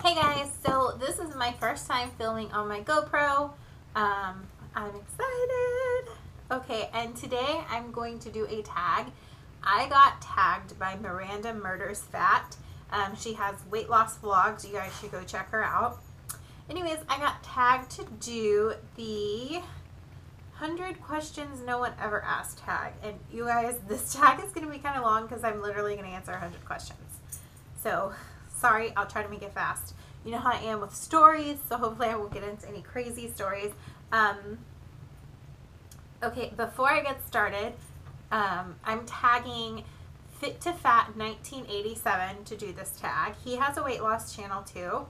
Hey guys, so this is my first time filming on my GoPro. I'm excited. Okay, and today I'm going to do a tag. I got tagged by Miranda Murders Fat. She has weight loss vlogs. You guys should go check her out. Anyways, I got tagged to do the 100 questions no one ever asked tag. And you guys, this tag is going to be kind of long because I'm literally going to answer 100 questions. So, sorry, I'll try to make it fast. You know how I am with stories, so hopefully I won't get into any crazy stories. Okay, before I get started, I'm tagging Fit to Fat 1987 to do this tag. He has a weight loss channel too,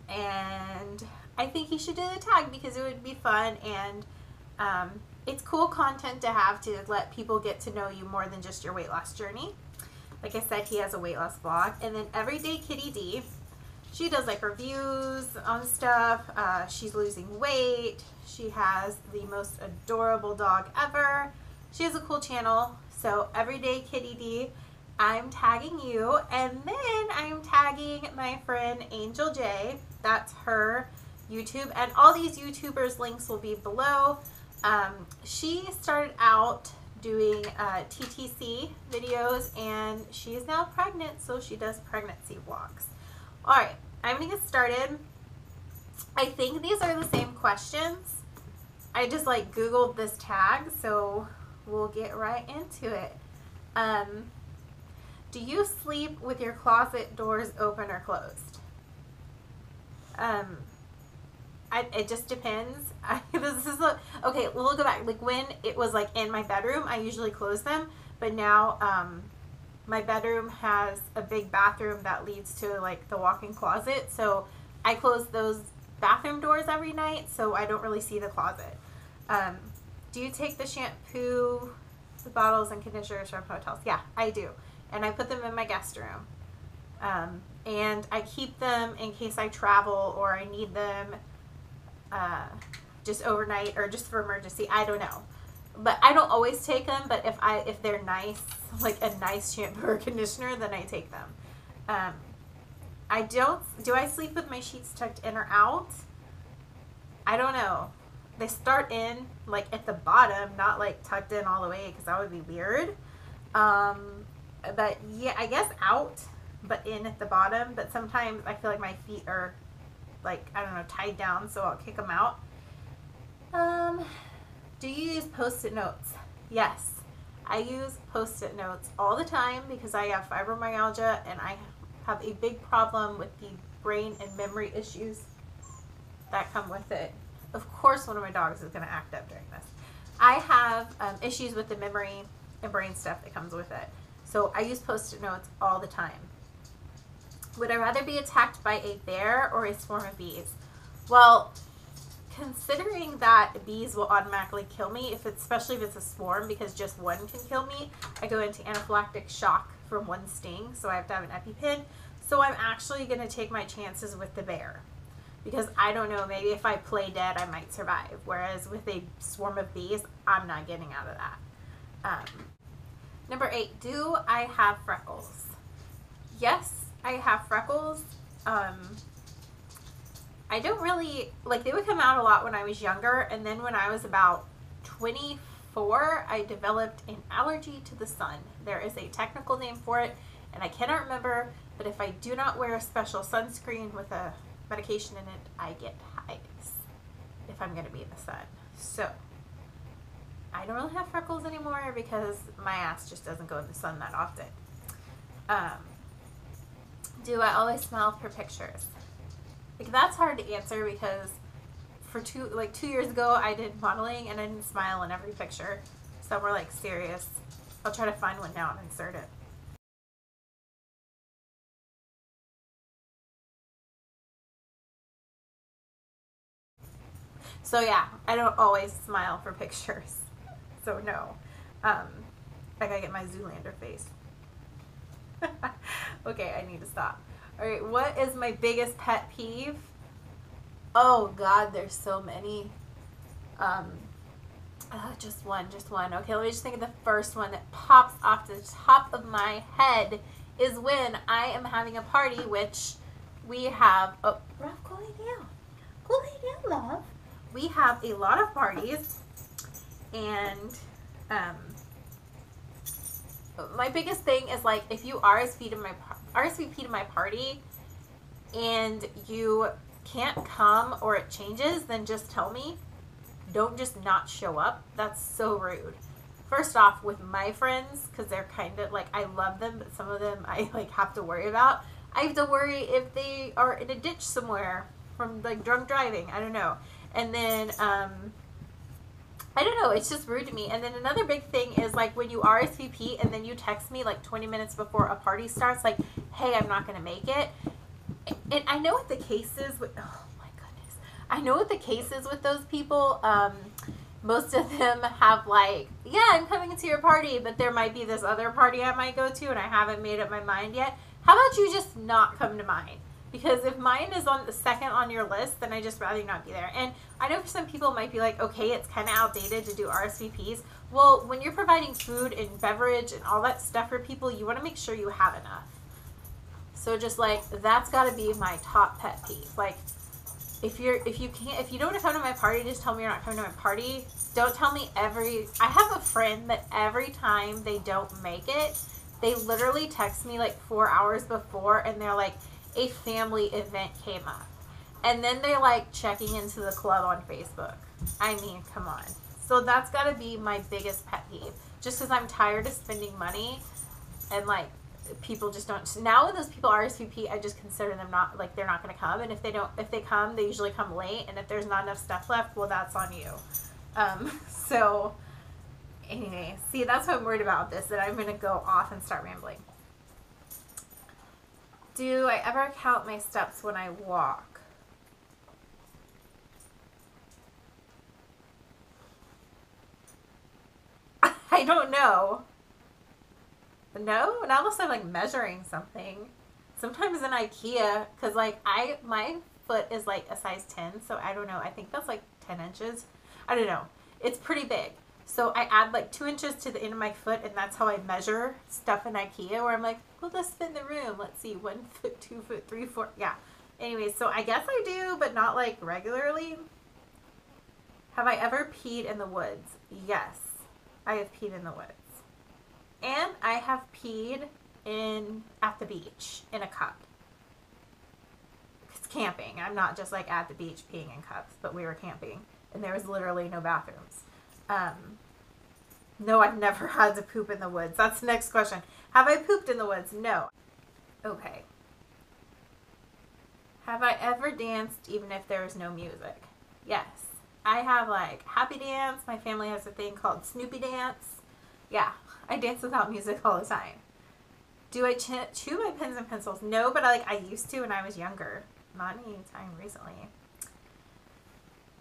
and I think he should do the tag because it would be fun, and it's cool content to have to let people get to know you more than just your weight loss journey. Like I said, he has a weight loss vlog. And then EverydayKittyD, she does like reviews on stuff. She's losing weight. She has the most adorable dog ever. She has a cool channel. So EverydayKittyD, I'm tagging you. And then I'm tagging my friend Angel J. That's her YouTube. And all these YouTubers' links will be below. She started out doing TTC videos, and she is now pregnant, so she does pregnancy vlogs. Alright, I'm going to get started. I think these are the same questions. I just like Googled this tag, so we'll get right into it. Do you sleep with your closet doors open or closed? It just depends. Okay, we'll go back. Like when it was like in my bedroom, I usually close them, but now my bedroom has a big bathroom that leads to like the walk-in closet, so I close those bathroom doors every night, so I don't really see the closet. Do you take the shampoo, the bottles, and conditioners from hotels? Yeah, I do, and I put them in my guest room, and I keep them in case I travel or I need them just overnight or just for emergency. I don't know, but I don't always take them, but if they're nice, like a nice shampoo or conditioner, then I take them. Do I sleep with my sheets tucked in or out? I don't know. They start in like at the bottom, not like tucked in all the way, because that would be weird. But yeah, I guess out, but in at the bottom. But sometimes I feel like my feet are like, I don't know, tied down, so I'll kick them out. Do you use Post-it notes? Yes, I use Post-it notes all the time because I have fibromyalgia and I have a big problem with the brain and memory issues that come with it. Of course, one of my dogs is going to act up during this. I have issues with the memory and brain stuff that comes with it. So I use Post-it notes all the time. Would I rather be attacked by a bear or a swarm of bees? Well, considering that bees will automatically kill me, especially if it's a swarm, because just one can kill me, I go into anaphylactic shock from one sting, so I have to have an EpiPen. So I'm actually going to take my chances with the bear, because I don't know, maybe if I play dead, I might survive. Whereas with a swarm of bees, I'm not getting out of that. Number 8, do I have freckles? Yes, I have freckles. I don't really, like, they would come out a lot when I was younger, and then when I was about 24, I developed an allergy to the sun. There is a technical name for it, and I cannot remember, but if I do not wear a special sunscreen with a medication in it, I get hives if I'm going to be in the sun. So, I don't really have freckles anymore because my ass just doesn't go in the sun that often. Do I always smile for pictures? Like, that's hard to answer because for 2 years ago I did modeling and I didn't smile in every picture. Some were like serious. I'll try to find one now and insert it. So yeah, I don't always smile for pictures. So no. I gotta get my Zoolander face. Okay, I need to stop. Alright, what is my biggest pet peeve? Oh God, there's so many. Just one. Okay, let me just think of the first one that pops off the top of my head is when I am having a party, which we have, oh, Ralph, go lay down. Go lay down, love. We have a lot of parties, and my biggest thing is, like, if you RSVP to my party and you can't come or it changes, then just tell me. Don't just not show up. That's so rude. First off, with my friends, because they're kind of, like, I love them, but some of them I, like, have to worry about. I have to worry if they are in a ditch somewhere from, like, drunk driving. I don't know. And then, I don't know. It's just rude to me. And then another big thing is, like, when you RSVP and then you text me, like, 20 minutes before a party starts, like, hey, I'm not going to make it. And I know what the case is with, oh, my goodness. I know what the case is with those people. Most of them have, like, yeah, I'm coming to your party, but there might be this other party I might go to and I haven't made up my mind yet. How about you just not come to mine? Because if mine is on the second on your list, then I just rather not be there. And I know for some people it might be like, okay, it's kind of outdated to do RSVPs. Well, when you're providing food and beverage and all that stuff for people, you want to make sure you have enough. So just, like, that's got to be my top pet peeve. Like, if you don't want to come to my party, just tell me you're not coming to my party. Don't tell me I have a friend that every time they don't make it, they literally text me like 4 hours before and they're like, a family event came up. And then they're like checking into the club on Facebook. I mean, come on. So that's got to be my biggest pet peeve. Just because I'm tired of spending money and, like, people just don't. Now when those people RSVP, I just consider them not, like, they're not going to come. And if they come, they usually come late. And if there's not enough stuff left, well, that's on you. So anyway, see, that's what I'm worried about this, that I'm going to go off and start rambling. Do I ever count my steps when I walk? I don't know. No? Not unless I'm, like, measuring something. Sometimes in IKEA, because, like, my foot is, like, a size 10, so I don't know. I think that's, like, 10 inches. I don't know. It's pretty big. So I add, like, 2 inches to the end of my foot, and that's how I measure stuff in IKEA, where I'm like, will this fit in the room? Let's see, 1 foot, 2 foot, 3 foot. Yeah. Anyway, so I guess I do, but not, like, regularly. Have I ever peed in the woods? Yes. I have peed in the woods. And I have peed at the beach in a cup. It's camping. I'm not just, like, at the beach peeing in cups, but we were camping, and there was literally no bathrooms. No, I've never had to poop in the woods. That's the next question. Have I pooped in the woods? No. Okay. Have I ever danced even if there was no music? Yes. I have, like, happy dance. My family has a thing called Snoopy dance. Yeah. I dance without music all the time. Do I chew my pens and pencils? No, but I used to when I was younger. Not any time recently.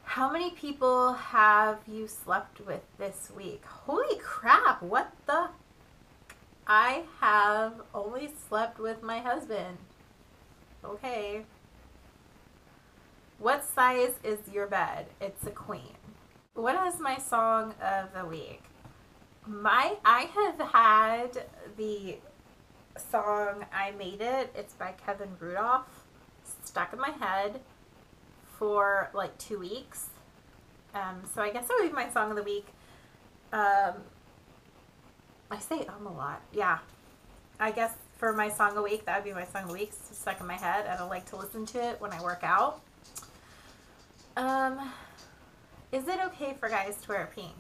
How many people have you slept with this week? Holy crap, what the? I have only slept with my husband. Okay. What size is your bed? It's a queen. What is my song of the week? I have had the song I Made It. It's by Kevin Rudolph. Stuck in my head for like 2 weeks. So I guess that would be my song of the week. I say a lot. Yeah. I guess for my song of the week, that would be my song of the week. It's stuck in my head, and I like to listen to it when I work out. Is it okay for guys to wear pink?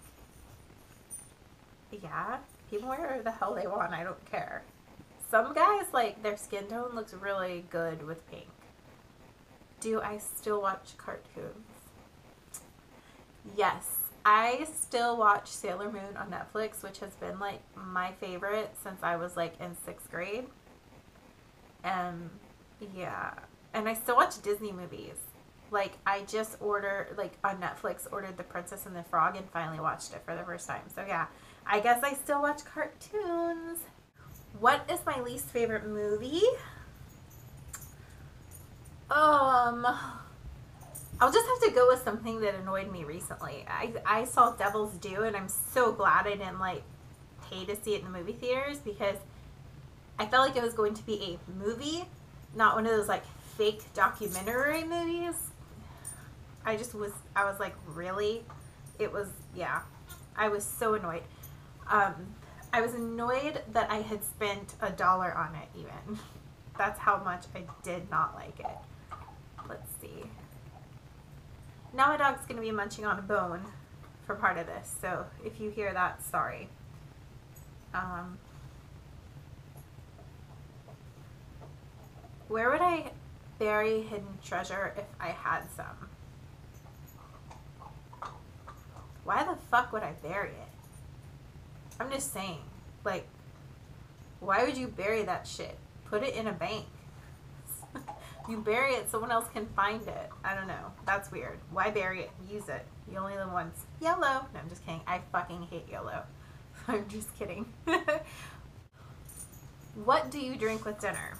Yeah. People wear whatever the hell they want. I don't care. Some guys, like, their skin tone looks really good with pink. Do I still watch cartoons? Yes. I still watch Sailor Moon on Netflix, which has been, like, my favorite since I was, like, in 6th grade. Yeah. And I still watch Disney movies. Like, I just ordered, like, on Netflix, ordered The Princess and the Frog and finally watched it for the first time. So, yeah. I guess I still watch cartoons. What is my least favorite movie? I'll just have to go with something that annoyed me recently. I saw Devil's Due, and I'm so glad I didn't, like, pay to see it in the movie theaters, because I felt like it was going to be a movie, not one of those, like, fake documentary movies, I was like, really? It was, yeah. I was so annoyed. I was annoyed that I had spent $1 on it even. That's how much I did not like it. Let's see. Now my dog's going to be munching on a bone for part of this, so if you hear that, sorry. Where would I bury hidden treasure if I had some? Why the fuck would I bury it? I'm just saying, like, why would you bury that shit? Put it in a bank. You bury it, someone else can find it. I don't know. That's weird. Why bury it? Use it. You only live once. YOLO. No, I'm just kidding. I fucking hate YOLO. I'm just kidding. What do you drink with dinner?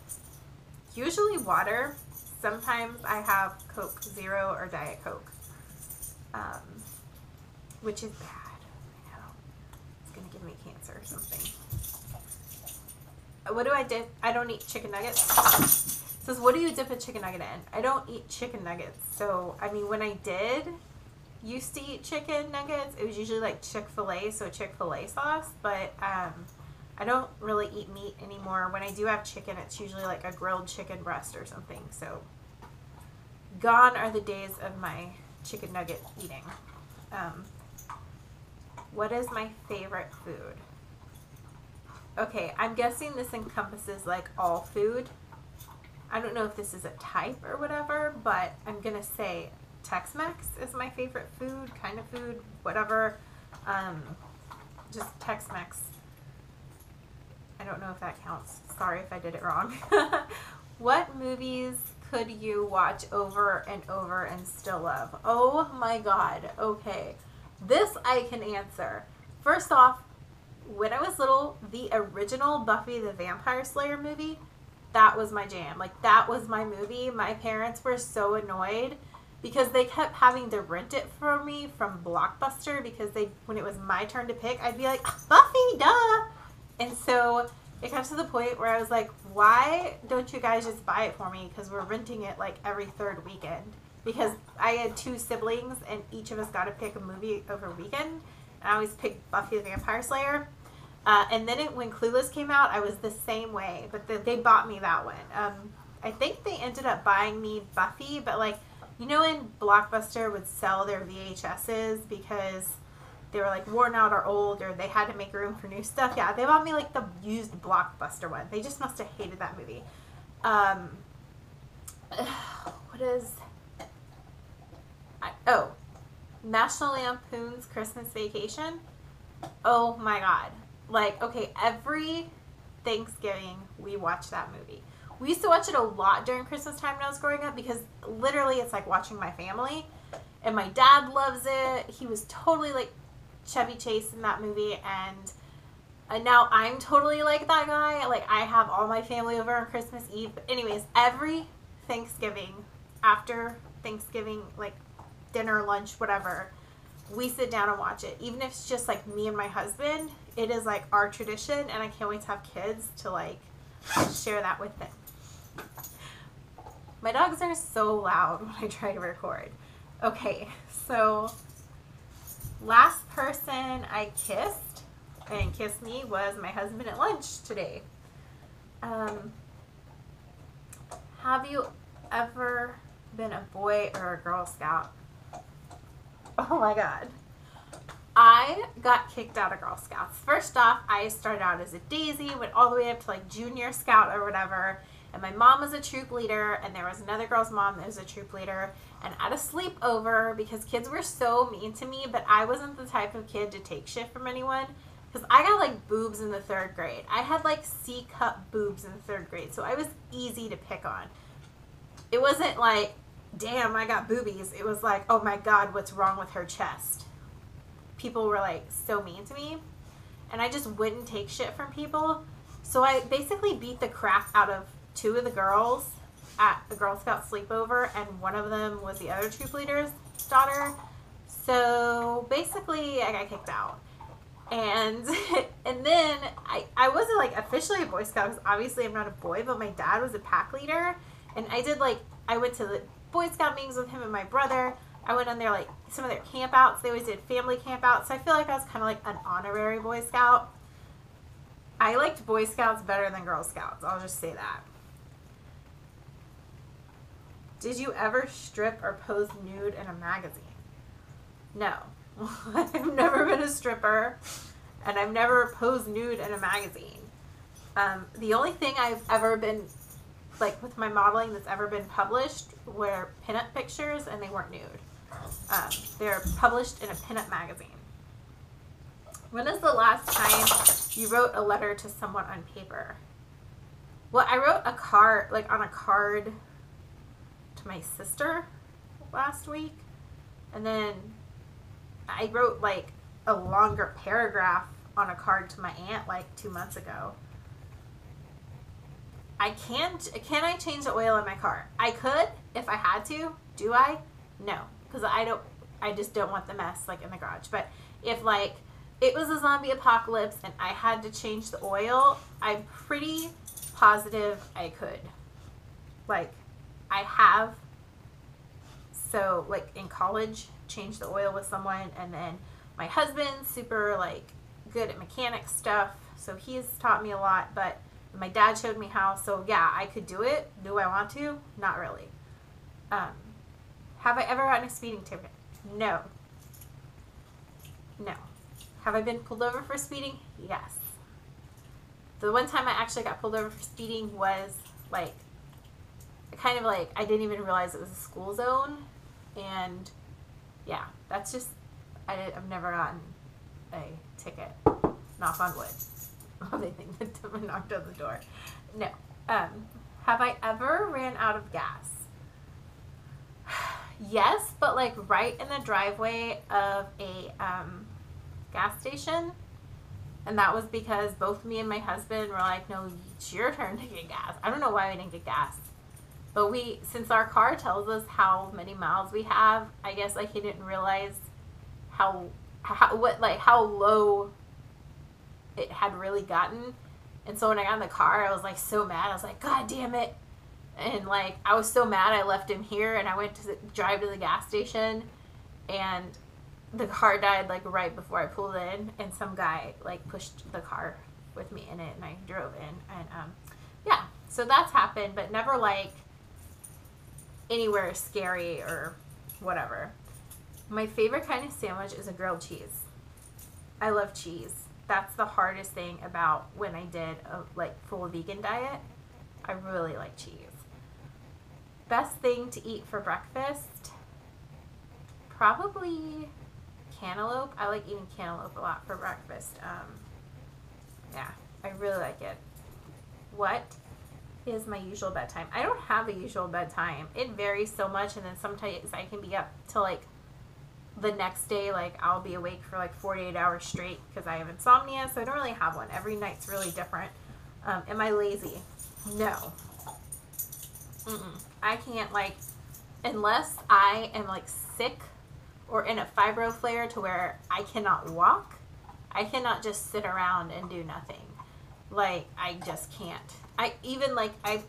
Usually water. Sometimes I have Coke Zero or Diet Coke. Which is bad. I know. It's going to give me cancer or something. What do I dip? I don't eat chicken nuggets. It says, what do you dip a chicken nugget in? I don't eat chicken nuggets. So, I mean, when I did used to eat chicken nuggets, it was usually like Chick-fil-A, so Chick-fil-A sauce. But I don't really eat meat anymore. When I do have chicken, it's usually like a grilled chicken breast or something. So, gone are the days of my chicken nugget eating. What is my favorite food? Okay, I'm guessing this encompasses like all food. I don't know if this is a type or whatever, but I'm going to say Tex-Mex is my favorite food, kind of food, whatever. Just Tex-Mex. I don't know if that counts. Sorry if I did it wrong. What movies could you watch over and over and still love? Oh my God. Okay. This I can answer. First off, when I was little, the original Buffy the Vampire Slayer movie, that was my jam. Like, that was my movie. My parents were so annoyed because they kept having to rent it for me from Blockbuster because when it was my turn to pick, I'd be like, Buffy, duh! And so it got to the point where I was like, why don't you guys just buy it for me? Because we're renting it like every third weekend. Because I had 2 siblings and each of us got to pick a movie over weekend. And I always picked Buffy the Vampire Slayer. And then when Clueless came out, I was the same way. But they bought me that one. I think they ended up buying me Buffy. But like, you know when Blockbuster would sell their VHSs because they were like worn out or old or they had to make room for new stuff? Yeah, they bought me like the used Blockbuster one. They just must have hated that movie. What is... National Lampoon's Christmas Vacation. Oh my God. Like, okay, every Thanksgiving we watch that movie. We used to watch it a lot during Christmas time when I was growing up because literally it's like watching my family. And my dad loves it. He was totally like Chevy Chase in that movie. And now I'm totally like that guy. Like, I have all my family over on Christmas Eve. But anyways, every Thanksgiving, after Thanksgiving, like, dinner, lunch, whatever, we sit down and watch it. Even if it's just like me and my husband, it is like our tradition, and I can't wait to have kids to like share that with them. My dogs are so loud when I try to record. Okay, so last person I kissed and kissed me was my husband at lunch today. Have you ever been a Boy or a Girl Scout? Oh my God. I got kicked out of Girl Scouts. First off, I started out as a daisy, went all the way up to like junior scout or whatever, and my mom was a troop leader, and there was another girl's mom that was a troop leader, and at a sleepover, because kids were so mean to me, but I wasn't the type of kid to take shit from anyone, because I got like boobs in the 3rd grade. I had like C-cup boobs in the 3rd grade, so I was easy to pick on. It wasn't like, damn, I got boobies. It was like, oh my God, what's wrong with her chest? People were like so mean to me, and I just wouldn't take shit from people. So I basically beat the crap out of 2 of the girls at the Girl Scout sleepover, and one of them was the other troop leader's daughter. So basically I got kicked out. And then I wasn't like officially a Boy Scout because obviously I'm not a boy, but my dad was a pack leader. And I went to the Boy Scout meetings with him and my brother. I went on their, like, some of their camp outs. They always did family camp outs. So I feel like I was kind of like an honorary Boy Scout. I liked Boy Scouts better than Girl Scouts. I'll just say that. Did you ever strip or pose nude in a magazine? No. I've never been a stripper, and I've never posed nude in a magazine. The only thing I've ever been, like, with my modeling that's ever been published were pinup pictures, and they weren't nude. They're published in a pinup magazine. When is the last time you wrote a letter to someone on paper? Well, I wrote a card, like, on a card to my sister last week, and then I wrote, like, a longer paragraph on a card to my aunt, like, 2 months ago. Can I change the oil in my car? I could if I had to. Do I? No, because I just don't want the mess, like, in the garage. But if, like, it was a zombie apocalypse and I had to change the oil, I'm pretty positive I could. Like, I have. So, like, in college, changed the oil with someone, and then my husband's super, like, good at mechanic stuff, so he's taught me a lot, but my dad showed me how, so yeah, I could do it. Do I want to? Not really. Have I ever gotten a speeding ticket? No. No. Have I been pulled over for speeding? Yes. The one time I actually got pulled over for speeding was, like, kind of like, I didn't even realize it was a school zone, and yeah, that's just, I've never gotten a ticket. Knock on wood. They think that someone knocked on the door. No. Have I ever ran out of gas? Yes, but, like, right in the driveway of a gas station. And that was because both me and my husband were like, no, it's your turn to get gas. I don't know why we didn't get gas. But since our car tells us how many miles we have, I guess, like, he didn't realize how low it had really gotten. And so when I got in the car, I was, like, so mad. I was like, God damn it. And, like, I was so mad I left him here, and I went to drive to the gas station, and the car died, like, right before I pulled in, and some guy, like, pushed the car with me in it, and I drove in. And yeah, so that's happened, but never, like, anywhere scary or whatever. My favorite kind of sandwich is a grilled cheese. I love cheese. That's the hardest thing about when I did a, like, full vegan diet. I really like cheese. Best thing to eat for breakfast? Probably cantaloupe. I like eating cantaloupe a lot for breakfast. Yeah, I really like it. What is my usual bedtime? I don't have a usual bedtime. It varies so much, and then sometimes I can be up till, like, the next day. Like, I'll be awake for, like, 48 hours straight because I have insomnia, so I don't really have one. Every night's really different. Am I lazy? No. I can't, like, unless I am, like, sick or in a fibro flare to where I cannot walk, I cannot just sit around and do nothing. Like, I just can't. I'm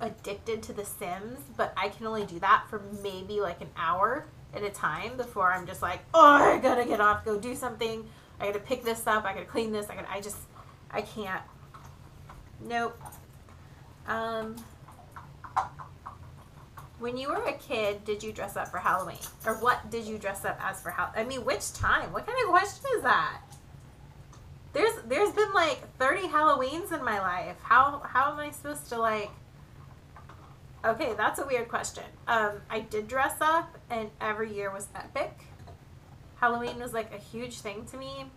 addicted to The Sims, but I can only do that for maybe, like, an hour at a time before I'm just like, oh, I gotta get off, go do something. I gotta pick this up. I gotta clean this. I can't. Nope. When you were a kid, did you dress up for Halloween? Or what did you dress up as for Halloween? I mean, which time? What kind of question is that? There's been, like, 30 Halloweens in my life. How am I supposed to, like... Okay, that's a weird question. I did dress up, and every year was epic. Halloween was, like, a huge thing to me.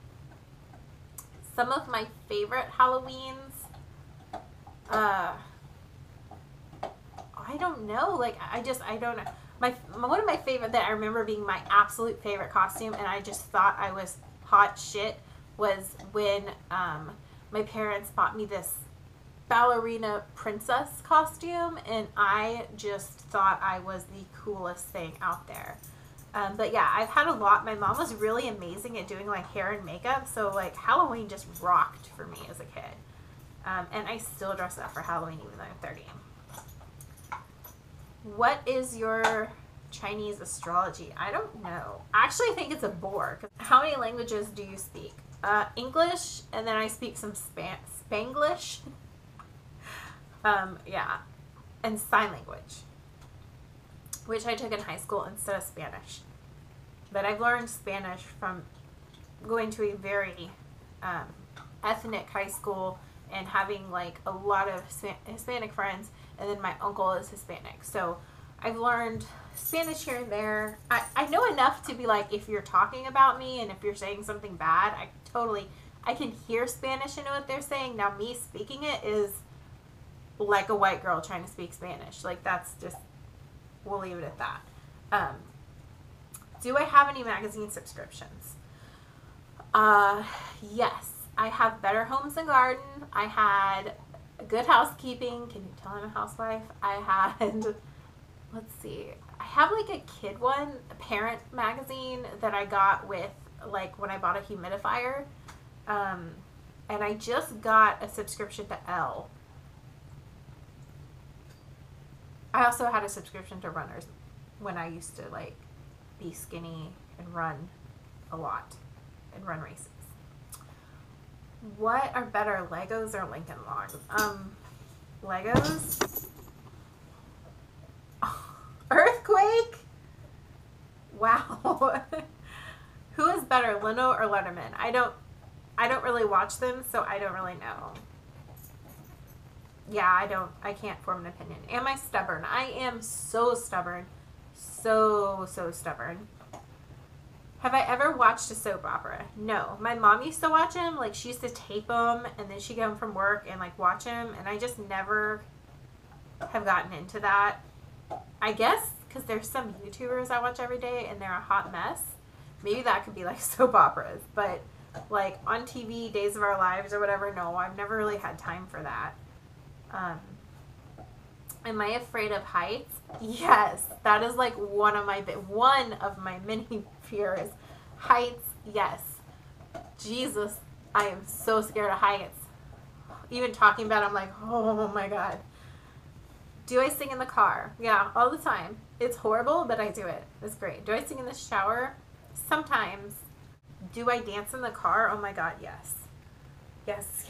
Some of my favorite Halloweens, I don't know. Like, I don't know. One of my favorite that I remember being my absolute favorite costume, and I just thought I was hot shit, was when my parents bought me this ballerina princess costume, and I just thought I was the coolest thing out there. But yeah, I've had a lot. My mom was really amazing at doing, like, hair and makeup, so, like, Halloween just rocked for me as a kid. And I still dress up for Halloween even though I'm 30. What is your Chinese astrology? I don't know. I actually think it's a bore. How many languages do you speak? English, and then I speak some Spanglish. Yeah, and sign language, which I took in high school instead of Spanish. But I've learned Spanish from going to a very ethnic high school and having like a lot of Hispanic friends, and then my uncle is Hispanic. So I've learned Spanish here and there. I know enough to be like, if you're talking about me and if you're saying something bad, I can hear Spanish and know what they're saying. Now me speaking it is like a white girl trying to speak Spanish. Like that's just, we'll leave it at that. Do I have any magazine subscriptions? Yes. I have Better Homes and Garden. I had Good Housekeeping. Can you tell I'm a housewife? I had, let's see, I have like a kid one, a parent magazine that I got with like when I bought a humidifier. And I just got a subscription to Elle. I also had a subscription to Runners when I used to like be skinny and run a lot and run races. What are better, Legos or Lincoln Logs? Legos. Earthquake? Wow. Who is better, Leno or Letterman? I don't really watch them, so I don't really know. Yeah, I can't form an opinion. Am I stubborn? I am so stubborn. So stubborn. Have I ever watched a soap opera? No. My mom used to watch them. Like, she used to tape them, and then she'd get home from work and, like, watch them. And I just never have gotten into that. I guess because there's some YouTubers I watch every day, and they're a hot mess. Maybe that could be, like, soap operas. But, like, on TV, Days of Our Lives or whatever, no, I've never really had time for that. Am I afraid of heights? Yes, that is like one of my many fears. Heights, yes. Jesus, I am so scared of heights. Even talking about it, I'm like, oh my God. Do I sing in the car? Yeah, all the time. It's horrible, but I do it. It's great. Do I sing in the shower? Sometimes. Do I dance in the car? Oh my God, yes. Yes.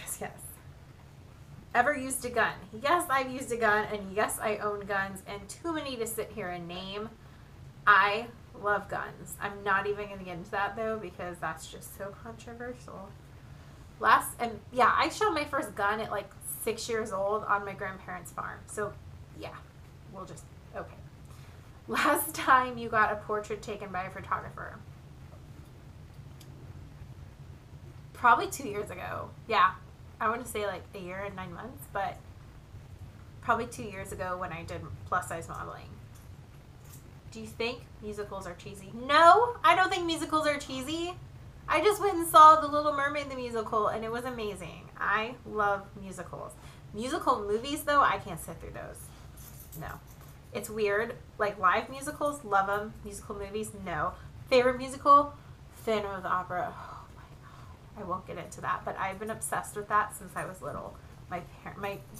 Ever used a gun? Yes, I've used a gun, and yes, I own guns, and too many to sit here and name. I love guns. I'm not even going to get into that, though, because that's just so controversial. I shot my first gun at, like, 6 years old on my grandparents' farm. So, yeah, okay. Last time you got a portrait taken by a photographer? Probably 2 years ago. Yeah. I want to say like a year and 9 months, but probably 2 years ago when I did plus size modeling. Do you think musicals are cheesy? No, I don't think musicals are cheesy. I just went and saw The Little Mermaid the musical, and it was amazing. I love musicals. Musical movies, though, I can't sit through those. No. It's weird. Like live musicals, love them. Musical movies, no. Favorite musical? Phantom of the Opera. I won't get into that, but I've been obsessed with that since I was little. My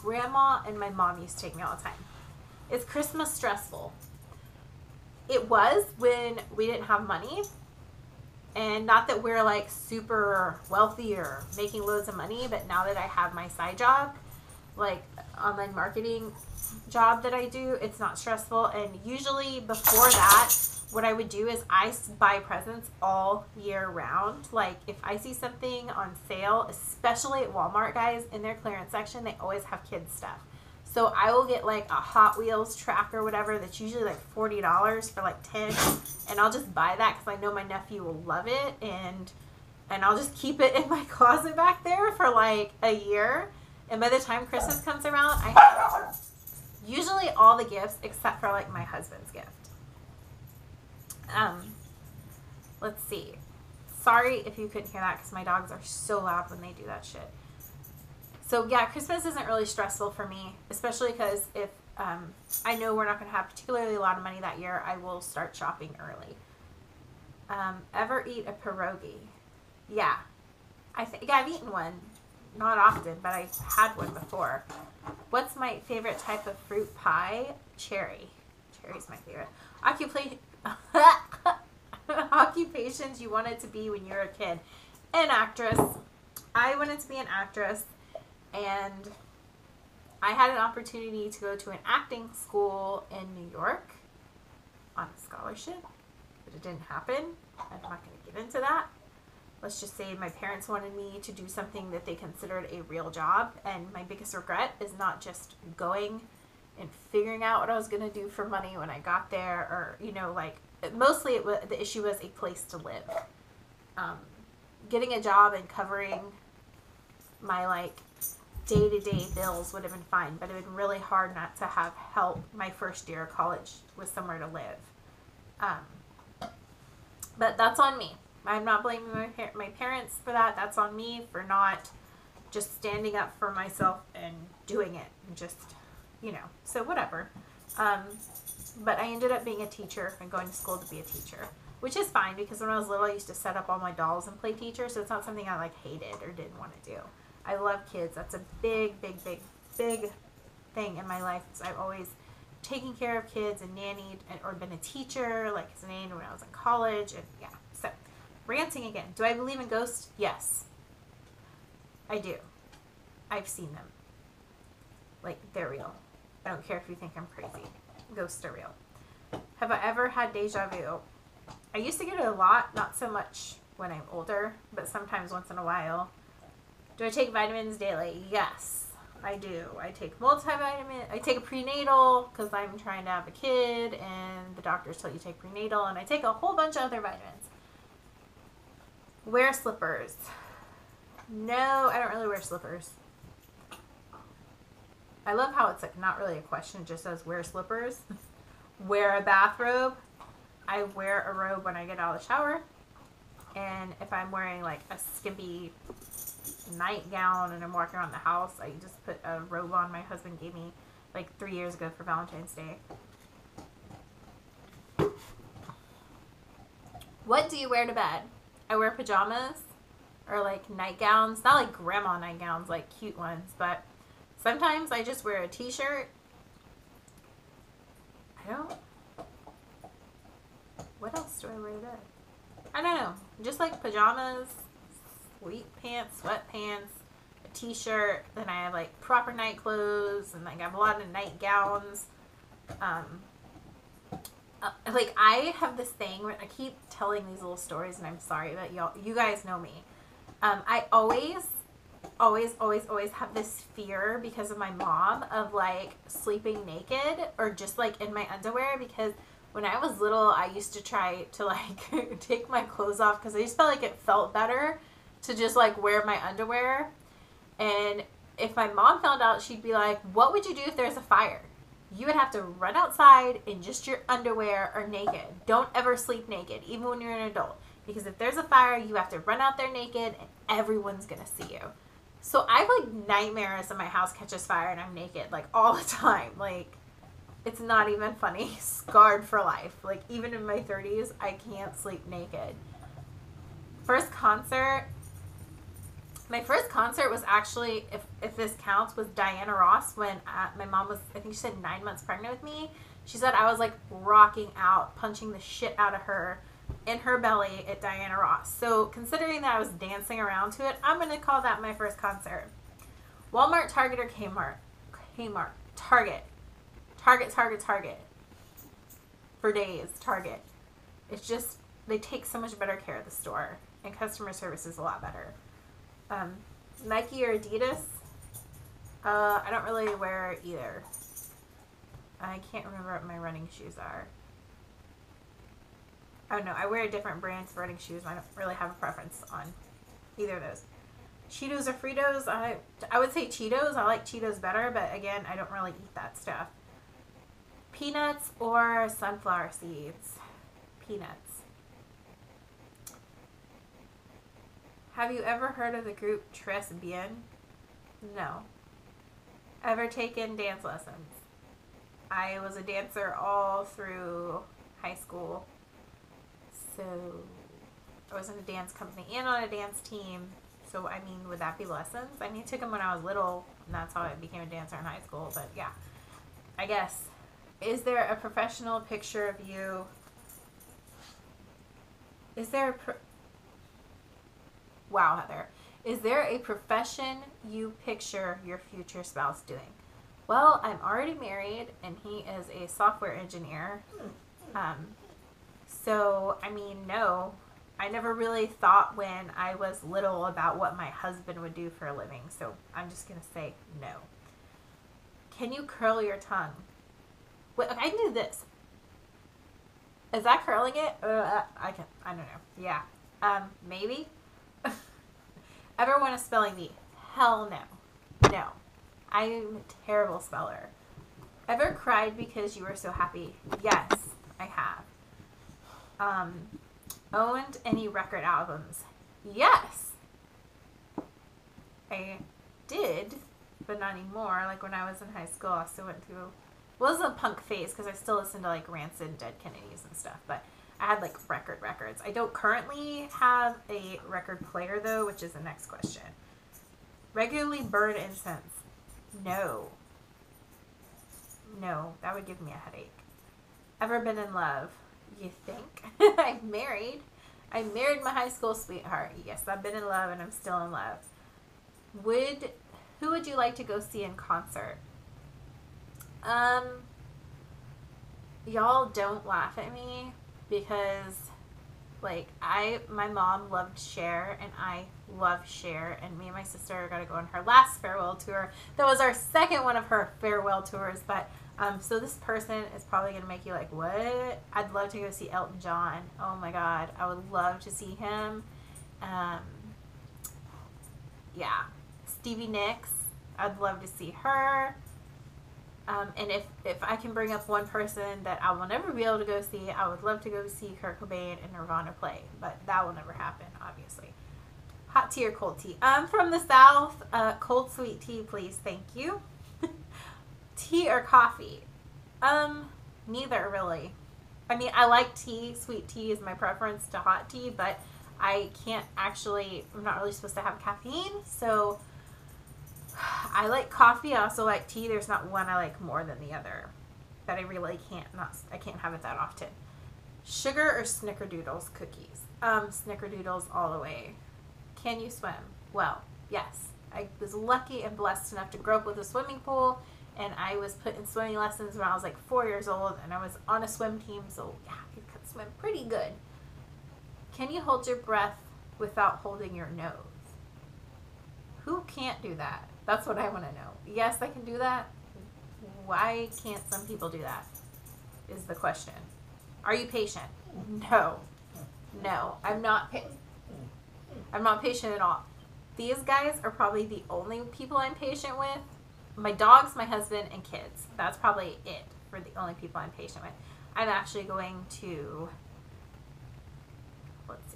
grandma and my mom used to take me all the time. Is Christmas stressful? It was when we didn't have money, and not that we're like super wealthy or making loads of money, but now that I have my side job, like online marketing job that I do, it's not stressful. And usually before that, what I would do is I buy presents all year round. Like if I see something on sale, especially at Walmart, guys, in their clearance section, they always have kids stuff. So I will get like a Hot Wheels track or whatever that's usually like $40 for like 10, and I'll just buy that because I know my nephew will love it, and I'll just keep it in my closet back there for like a year. And by the time Christmas comes around, I have usually all the gifts except for like my husband's gift. Let's see. Sorry if you couldn't hear that because my dogs are so loud when they do that shit. So yeah, Christmas isn't really stressful for me, especially because if I know we're not going to have particularly a lot of money that year, I will start shopping early. Ever eat a pierogi? Yeah. I've eaten one. Not often, but I've had one before. What's my favorite type of fruit pie? Cherry. Terry's my favorite. Occupations you wanted to be when you were a kid. An actress. I wanted to be an actress, and I had an opportunity to go to an acting school in New York on a scholarship, but it didn't happen. I'm not going to get into that. Let's just say my parents wanted me to do something that they considered a real job, and my biggest regret is not just going and figuring out what I was going to do for money when I got there, or, you know, like, mostly the issue was a place to live. Getting a job and covering my, like, day-to-day bills would have been fine, but it would have been really hard not to have help my first year of college with somewhere to live. But that's on me. I'm not blaming my parents for that. That's on me for not just standing up for myself and doing it. And just, you know, so whatever. But I ended up being a teacher and going to school to be a teacher, which is fine because when I was little, I used to set up all my dolls and play teacher. So it's not something I, like, hated or didn't want to do. I love kids. That's a big, big, big, big thing in my life. So I've always taken care of kids and nannied or been a teacher, like as a nanny when I was in college. And yeah, so ranting again. Do I believe in ghosts? Yes. I do. I've seen them. Like, they're real. I don't care if you think I'm crazy. Ghosts are real. Have I ever had deja vu? I used to get it a lot, not so much when I'm older, but sometimes once in a while. Do I take vitamins daily? Yes, I do. I take multivitamin. I take a prenatal because I'm trying to have a kid, and the doctors tell you to take prenatal, and I take a whole bunch of other vitamins. Wear slippers. No, I don't really wear slippers. I love how it's like not really a question, it just says wear slippers. Wear a bathrobe. I wear a robe when I get out of the shower. And if I'm wearing like a skimpy nightgown and I'm walking around the house, I just put a robe on my husband gave me like 3 years ago for Valentine's Day. What do you wear to bed? I wear pajamas or like nightgowns. Not like grandma nightgowns, like cute ones, but sometimes I just wear a t-shirt. What else do I wear to bed? I don't know. Just like pajamas, sweat pants, sweatpants, a t-shirt. Then I have like proper night clothes, and like I have a lot of nightgowns. Like I have this thing where I keep telling these little stories, and I'm sorry, but you guys know me. I always have this fear because of my mom of like sleeping naked or just like in my underwear, because when I was little I used to try to like take my clothes off because I just felt like it felt better to just like wear my underwear. And if my mom found out, she'd be like, what would you do if there's a fire? You would have to run outside in just your underwear or naked. Don't ever sleep naked, even when you're an adult, because if there's a fire, you have to run out there naked and everyone's gonna see you. So I have like nightmares of my house catches fire and I'm naked like all the time. Like, it's not even funny. Scarred for life. Like, even in my 30s, I can't sleep naked. First concert. My first concert was actually, if this counts, was Diana Ross when my mom was, I think she said 9 months pregnant with me. She said I was like rocking out, punching the shit out of her in her belly at Diana Ross. So considering that I was dancing around to it, I'm going to call that my first concert. Walmart, Target, or Kmart? Kmart. Target. Target. For days, Target. It's just, they take so much better care of the store, and customer service is a lot better. Nike or Adidas? I don't really wear either. I can't remember what my running shoes are. Oh no, I wear different brands of running shoes. I don't really have a preference on either of those. Cheetos or Fritos? I would say Cheetos. I like Cheetos better, but again, I don't really eat that stuff. Peanuts or sunflower seeds? Peanuts. Have you ever heard of the group Tres Bien? No. Ever taken dance lessons? I was a dancer all through high school. So I was in a dance company and on a dance team. So, I mean, would that be lessons? I mean, I took them when I was little, and that's how I became a dancer in high school. But, yeah, I guess. Is there a professional picture of you? Is there wow, Heather. Is there a profession you picture your future spouse doing? Well, I'm already married, and he is a software engineer. So, I mean, no. I never really thought when I was little about what my husband would do for a living. So, I'm just going to say no. Can you curl your tongue? Wait, I can do this. Is that curling it? I don't know. Yeah. Maybe. Ever want a spelling bee? Hell no. No. I'm a terrible speller. Ever cried because you were so happy? Yes, I have. Owned any record albums? Yes. I did, but not anymore. Like when I was in high school, I still went through, well, it was a punk phase because I still listened to like Rancid, Dead Kennedys and stuff, but I had like records. I don't currently have a record player though, which is the next question. Regularly burn incense? No. No, that would give me a headache. Ever been in love? You think? I'm married. I married my high school sweetheart. Yes, I've been in love and I'm still in love. Who would you like to go see in concert? Y'all don't laugh at me because like my mom loved Cher and I love Cher, and me and my sister got to go on her last farewell tour. That was our second one of her farewell tours, but so this person is probably going to make you like, what? I'd love to go see Elton John. Oh my God. I would love to see him. Yeah. Stevie Nicks. I'd love to see her. And if I can bring up one person that I will never be able to go see, I would love to go see Kurt Cobain and Nirvana play. But that will never happen, obviously. Hot tea or cold tea? I'm from the South. Cold sweet tea, please. Thank you. Tea or coffee? Neither really. I mean, I like tea. Sweet tea is my preference to hot tea, but I can't actually, I'm not really supposed to have caffeine, so I like coffee. I also like tea. There's not one I like more than the other, but I really I can't have it that often. Sugar or Snickerdoodles cookies? Snickerdoodles all the way. Can you swim? Well, yes. I was lucky and blessed enough to grow up with a swimming pool, and I was put in swimming lessons when I was like 4 years old, and I was on a swim team, so yeah, I could swim pretty good. Can you hold your breath without holding your nose? Who can't do that? That's what I want to know. Yes, I can do that. Why can't some people do that? Is the question. Are you patient? No. No, I'm not patient at all. These guys are probably the only people I'm patient with. My dogs, my husband, and kids. That's probably it for the only people I'm patient with. I'm actually going to, let's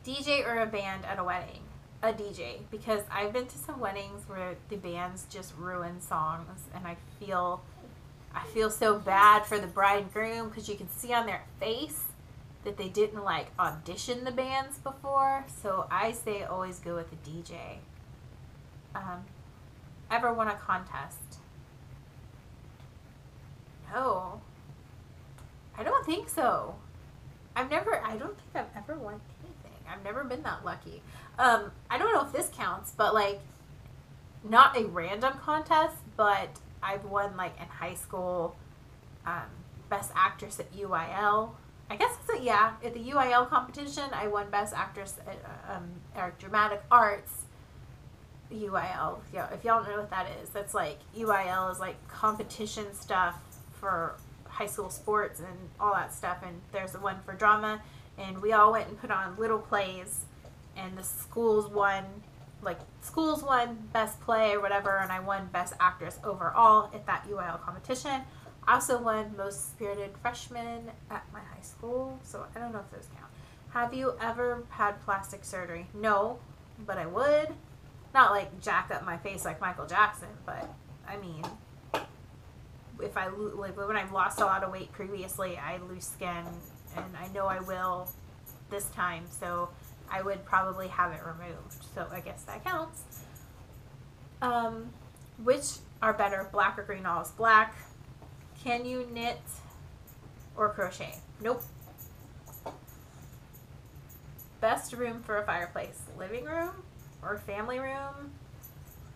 see. DJ or a band at a wedding? A DJ, because I've been to some weddings where the bands just ruin songs, and I feel so bad for the bride and groom because you can see on their face that they didn't like audition the bands before. So I say always go with the DJ. Ever won a contest? No. I don't think so. I don't think I've ever won anything. I've never been that lucky. I don't know if this counts, but like, not a random contest, but I've won like in high school, Best Actress at UIL. I guess it's at the UIL competition, I won Best Actress at Dramatic Arts. UIL, yeah, if y'all don't know what that is, that's like, UIL is like competition stuff for high school sports and all that stuff, and there's the one for drama, and we all went and put on little plays, and the schools won best play or whatever, and I won Best Actress overall at that UIL competition. I also won Most Spirited Freshman at my high school, so I don't know if those count. Have you ever had plastic surgery? No, but I would. Not like jack up my face like Michael Jackson, but I mean, if when I've lost a lot of weight previously, I lose skin, and I know I will this time, so I would probably have it removed. So I guess that counts. Which are better, black or green? All is black. Can you knit or crochet? Nope. Best room for a fireplace? Living room or family room?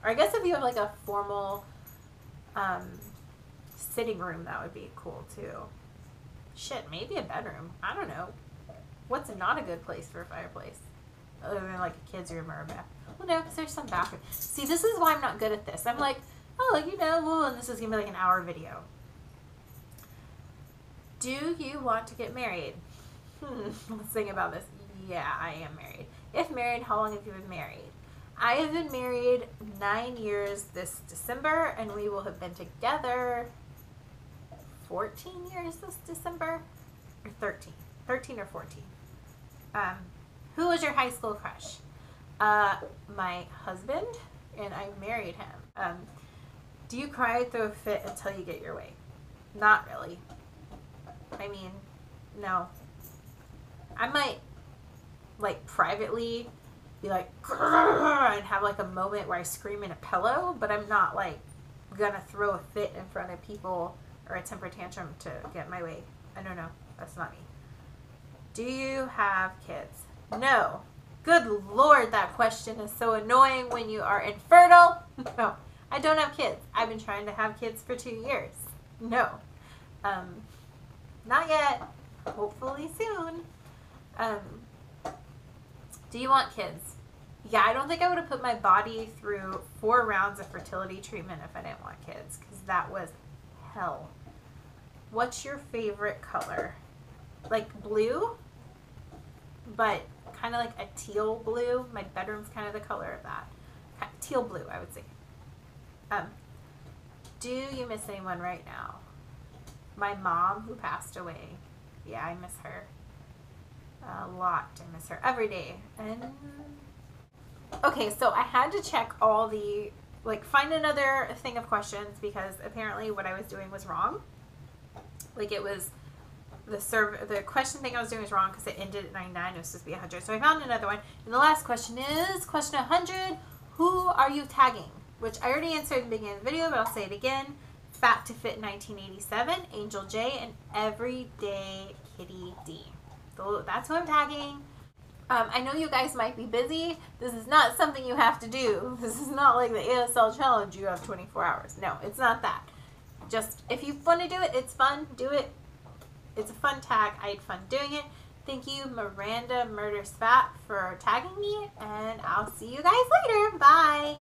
Or I guess if you have like a formal sitting room, that would be cool too. Shit, maybe a bedroom. I don't know. What's not a good place for a fireplace? Other than like a kid's room or a bath. Well, no, because there's some bathroom. See, this is why I'm not good at this. I'm like, oh, you know, well, and this is going to be like an hour video. Do you want to get married? Let's think about this. Yeah, I am married. If married, how long have you been married? I have been married 9 years this December, and we will have been together 14 years this December, or 13. 13 or 14. Who was your high school crush? My husband, and I married him. Do you cry, throw a fit until you get your way? Not really. I mean, no. I might, like, privately be like, and have like a moment where I scream in a pillow, but I'm not like gonna throw a fit in front of people or a temper tantrum to get my way. I don't know. That's not me. Do you have kids? No. Good Lord, that question is so annoying when you are infertile. No, I don't have kids. I've been trying to have kids for 2 years. No. Not yet. Hopefully soon. Do you want kids? Yeah, I don't think I would have put my body through 4 rounds of fertility treatment if I didn't want kids, because that was hell. What's your favorite color? Like blue, but kind of like a teal blue. My bedroom's kind of the color of that. Teal blue, I would say. Do you miss anyone right now? My mom, who passed away. Yeah, I miss her a lot. I miss her every day. And okay, so I had to check all the, like, find another thing of questions, because apparently what I was doing was wrong. Like, it was the question thing I was doing was wrong because it ended at 99. It was supposed to be 100. So I found another one. And the last question is question 100. Who are you tagging? Which I already answered in the beginning of the video, but I'll say it again. Fat to Fit 1987, Angel J, and EverydayKittyD. So that's who I'm tagging. I know you guys might be busy. This is not something you have to do. This is not like the ASL challenge. You have 24 hours. No, it's not that. Just, if you want to do it, it's fun. Do it. It's a fun tag. I had fun doing it. Thank you, Miranda Murders Fat, for tagging me, and I'll see you guys later. Bye.